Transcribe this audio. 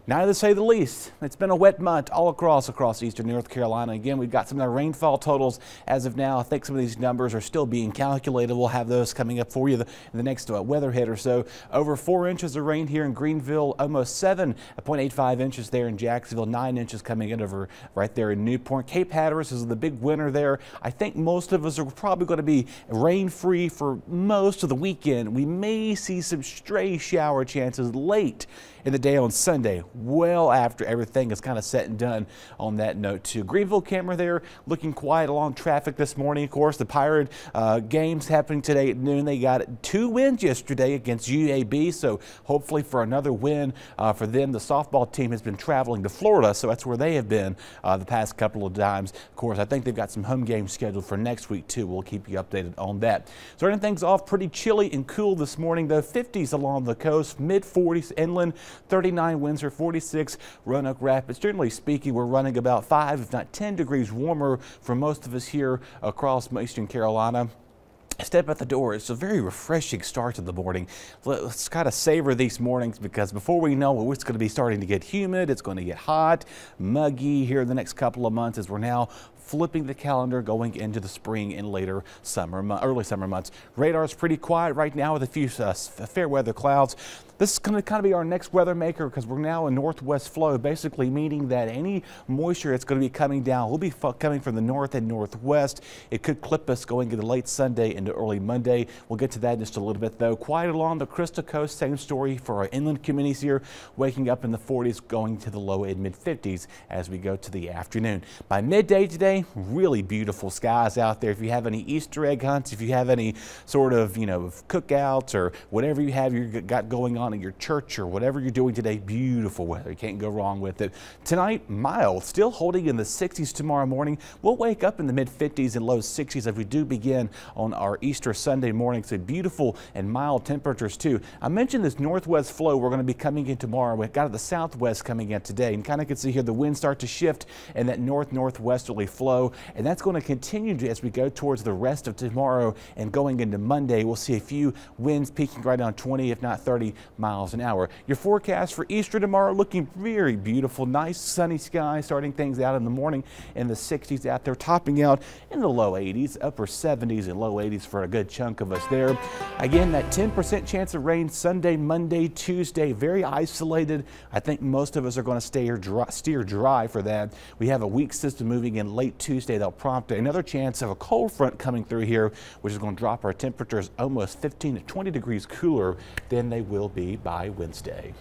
Now, to say the least, it's been a wet month all across eastern North Carolina. Again, we've got some of the rainfall totals as of now. I think some of these numbers are still being calculated. We'll have those coming up for you in the next weather hit or so. Over 4 inches of rain here in Greenville, almost 7.85 inches there in Jacksonville, 9 inches coming in over right there in Newport. Cape Hatteras is the big winner there. I think most of us are probably going to be rain free for most of the weekend. We may see some stray shower chances late in the day on Sunday, well after everything is kind of set and done on that note too. Greenville camera there looking quiet along traffic this morning. Of course, the Pirate games happening today at noon. They got 2 wins yesterday against UAB, so hopefully for another win for them. The softball team has been traveling to Florida, so that's where they have been the past couple of times. Of course, I think they've got some home games scheduled for next week too. We'll keep you updated on that. Starting things off pretty chilly and cool this morning, though. 50s along the coast, mid 40s inland, 39 Windsor, 46 Roanoke Rapids. Generally speaking, we're running about 5 if not 10 degrees warmer for most of us here across eastern Carolina. Step out the door. It's a very refreshing start to the morning. Let's kind of savor these mornings, because before we know it, it's going to be starting to get humid. It's going to get hot, muggy here in the next couple of months as we're now flipping the calendar going into the spring and later summer, early summer months. Radar's pretty quiet right now with a few fair weather clouds. This is going to kind of be our next weather maker, because we're now a northwest flow, basically meaning that any moisture that's going to be coming down will be coming from the north and northwest. It could clip us going into late Sunday into early Monday. We'll get to that in just a little bit, though. Quiet along the Crystal Coast, same story for our inland communities here, waking up in the 40s, going to the low and mid 50s as we go to the afternoon. By midday today, really beautiful skies out there. If you have any Easter egg hunts, if you have any sort of, cookouts or whatever you have you got going on in your church or whatever you're doing today, beautiful weather. You can't go wrong with it. Tonight, mild, still holding in the 60s tomorrow morning. We'll wake up in the mid 50s and low 60s as we do begin on our Easter Sunday morning. So beautiful and mild temperatures too. I mentioned this northwest flow we're going to be coming in tomorrow. We've got the southwest coming in today, and kind of can see here the winds start to shift in that northwesterly flow, and that's going to continue as we go towards the rest of tomorrow and going into Monday. We'll see a few winds peaking right around 20 if not 30 miles an hour. Your forecast for Easter tomorrow looking very beautiful. Nice sunny sky, starting things out in the morning in the 60s out there, topping out in the low 80s, upper 70s and low 80s for a good chunk of us there. Again, that 10% chance of rain Sunday, Monday, Tuesday, very isolated. I think most of us are going to steer dry for that. We have a weak system moving in late Tuesday. That'll prompt another chance of a cold front coming through here, which is going to drop our temperatures almost 15 to 20 degrees cooler than they will be by Wednesday.